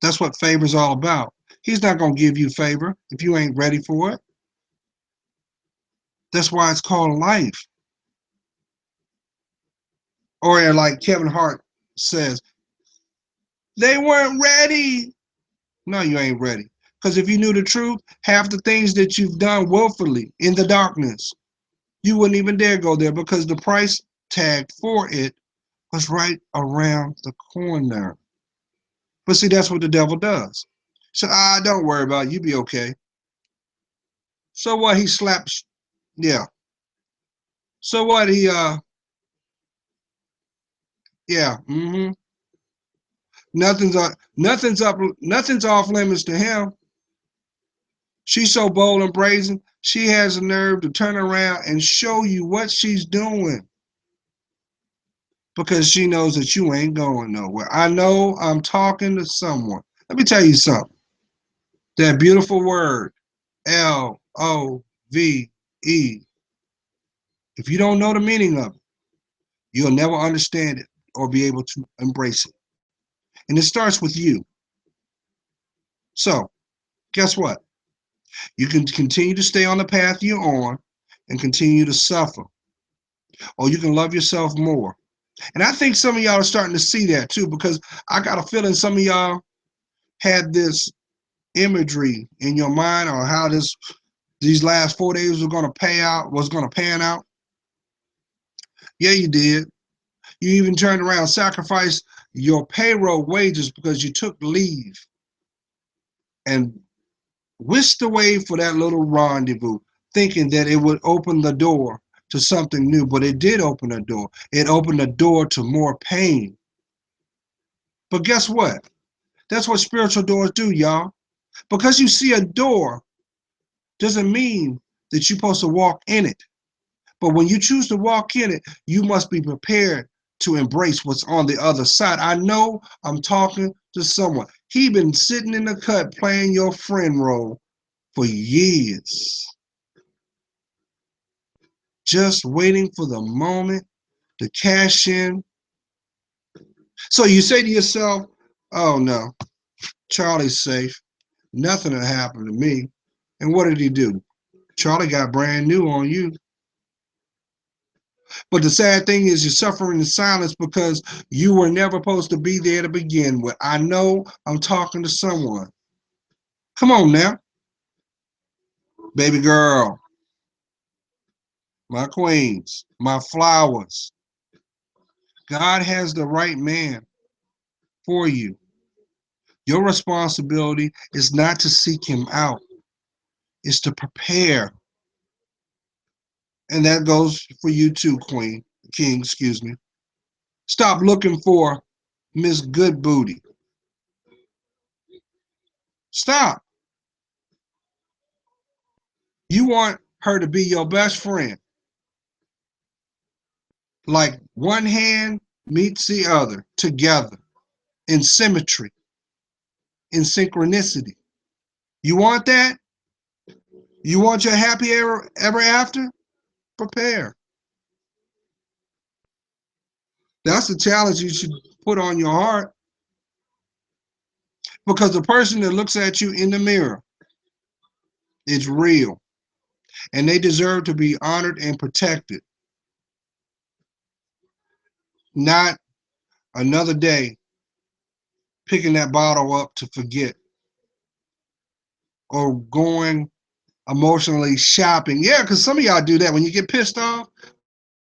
That's what favor's all about. He's not going to give you favor if you ain't ready for it. That's why it's called life. Or like Kevin Hart says, they weren't ready. No, you ain't ready. Because if you knew the truth, half the things that you've done willfully in the darkness, you wouldn't even dare go there because the price tag for it was right around the corner. But see, that's what the devil does. So don't worry about it. You be okay. So what? He slaps. Yeah. So what? Yeah. Nothing's off limits to him. She's so bold and brazen. She has the nerve to turn around and show you what she's doing because she knows that you ain't going nowhere. I know I'm talking to someone. Let me tell you something. That beautiful word, LOVE. If you don't know the meaning of it, you'll never understand it or be able to embrace it. And it starts with you. So, guess what? You can continue to stay on the path you're on and continue to suffer, or you can love yourself more. And I think some of y'all are starting to see that too, because I got a feeling some of y'all had this imagery in your mind on how these last 4 days was gonna pan out. Yeah, you did. You even turned around, sacrificed your payroll wages because you took leave and whisked away for that little rendezvous, thinking that it would open the door to something new. But it did open a door. It opened a door to more pain. But guess what? That's what spiritual doors do, y'all. Because you see a door doesn't mean that you're supposed to walk in it. But when you choose to walk in it, you must be prepared to embrace what's on the other side. I know I'm talking to someone. He been sitting in the cut playing your friend role for years, just waiting for the moment to cash in. So you say to yourself, oh no, Charlie's safe. Nothing will happen to me. And what did he do? Charlie got brand new on you. But the sad thing is you're suffering in silence because you were never supposed to be there to begin with. I know I'm talking to someone. Come on now, baby girl, my queens, my flowers. God has the right man for you. Your responsibility is not to seek him out, it's to prepare. And that goes for you too, Queen, King, excuse me. Stop looking for Miss Good Booty. Stop. You want her to be your best friend. Like one hand meets the other together in symmetry, in synchronicity. You want that? You want your happy ever after? Prepare. That's the challenge you should put on your heart, because the person that looks at you in the mirror is real, and they deserve to be honored and protected, not another day picking that bottle up to forget, or going emotionally shopping. Yeah, because some of y'all do that. When you get pissed off,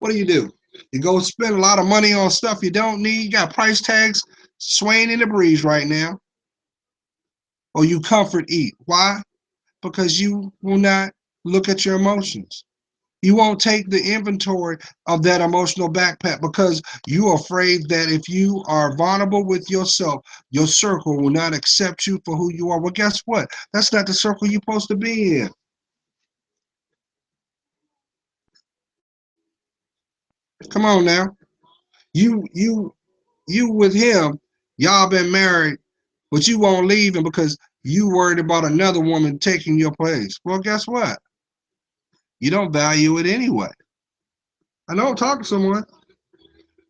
what do? You go spend a lot of money on stuff you don't need. You got price tags swaying in the breeze right now. Or you comfort eat. Why? Because you will not look at your emotions. You won't take the inventory of that emotional backpack because you're afraid that if you are vulnerable with yourself, your circle will not accept you for who you are. Well, guess what? That's not the circle you're supposed to be in. Come on now. You you you with him, y'all been married, but you won't leave him because you worried about another woman taking your place. Well, guess what? You don't value it anyway. I know I'm talking to someone.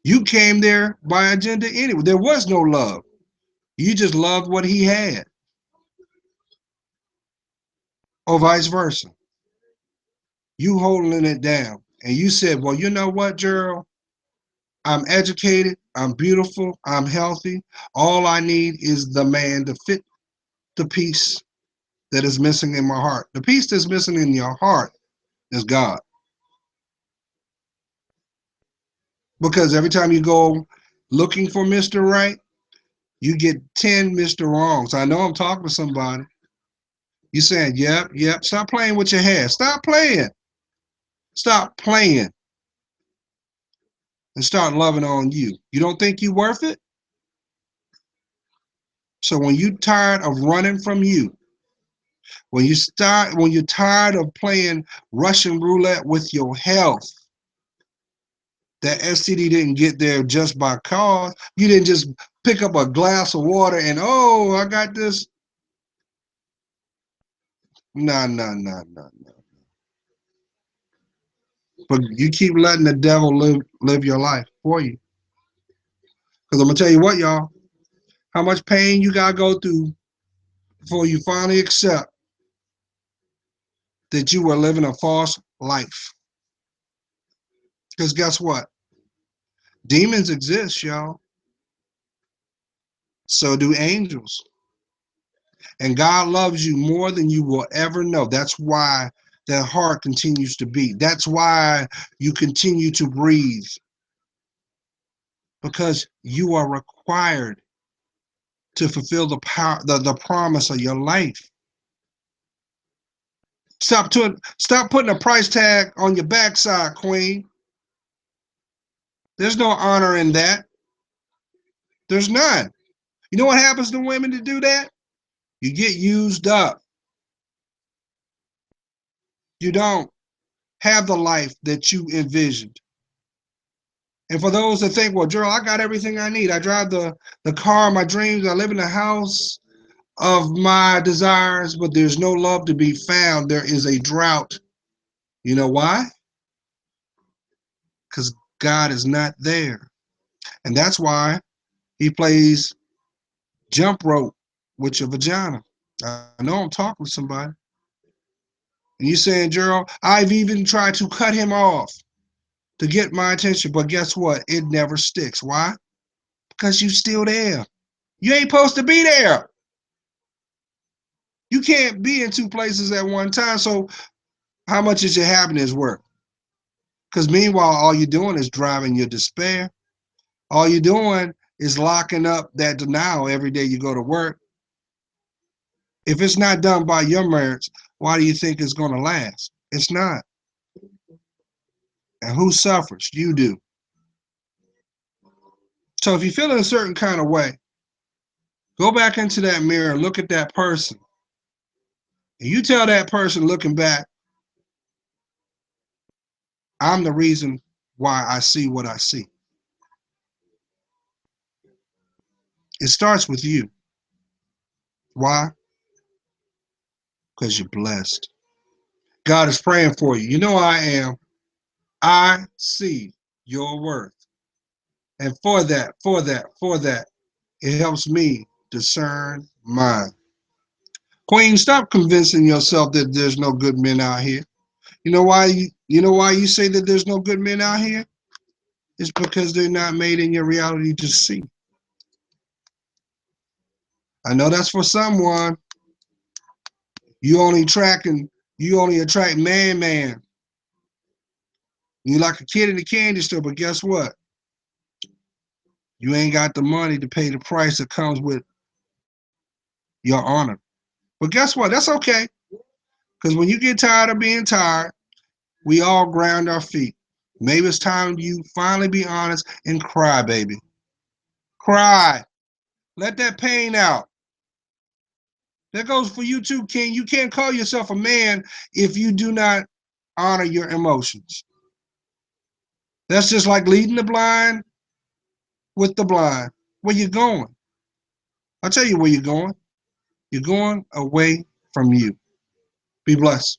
You came there by agenda anyway. There was no love. You just loved what he had, or vice versa. You holding it down. And you said, well, you know what, Gerald? I'm educated, I'm beautiful, I'm healthy. All I need is the man to fit the piece that is missing in my heart. The piece that's missing in your heart is God. Because every time you go looking for Mr. Right, you get 10 Mr. Wrongs. I know I'm talking to somebody. You saying, yep, yep. Stop playing with your hair. Stop playing. Stop playing and start loving on you. You don't think you worth it? So when you tired of running from you, when you're tired of playing Russian roulette with your health, that STD didn't get there just by cause. You didn't just pick up a glass of water and, oh, I got this. No, no, no, no, no. But you keep letting the devil live your life for you. Because I'm going to tell you what, y'all, how much pain you got to go through before you finally accept that you were living a false life. Because guess what? Demons exist, y'all. So do angels. And God loves you more than you will ever know. That's why that heart continues to beat. That's why you continue to breathe. Because you are required to fulfill the power, the promise of your life. Stop putting a price tag on your backside, Queen. There's no honor in that. There's none. You know what happens to women to do that? You get used up. You don't have the life that you envisioned. And for those that think, well, Gerald, I got everything I need. I drive the car of my dreams. I live in the house of my desires, but there's no love to be found. There is a drought. You know why? Because God is not there. And that's why he plays jump rope with your vagina. I know I'm talking to somebody. And you're saying, Gerald, I've even tried to cut him off to get my attention, but guess what? It never sticks. Why? Because you still there. You ain't supposed to be there. You can't be in two places at one time. So how much is your happiness worth? Because meanwhile, all you're doing is driving your despair. All you're doing is locking up that denial every day you go to work. If it's not done by your merits, why do you think it's going to last? It's not. And who suffers? You do. So if you feel in a certain kind of way, go back into that mirror, look at that person, and you tell that person looking back, I'm the reason why I see what I see. It starts with you. Why? Because you're blessed. God is praying for you. You know I am. I see your worth. And for that, it helps me discern mine. Queen, stop convincing yourself that there's no good men out here. You know why you say that there's no good men out here? It's because they're not made in your reality to see. I know that's for someone. You only tracking, you only attract man. You like a kid in the candy store, but guess what? You ain't got the money to pay the price that comes with your honor. But guess what? That's okay. Because when you get tired of being tired, we all ground our feet. Maybe it's time you finally be honest and cry, baby. Cry. Let that pain out. That goes for you too, King. You can't call yourself a man if you do not honor your emotions. That's just like leading the blind with the blind. Where you going? I'll tell you where you're going. You're going away from you. Be blessed.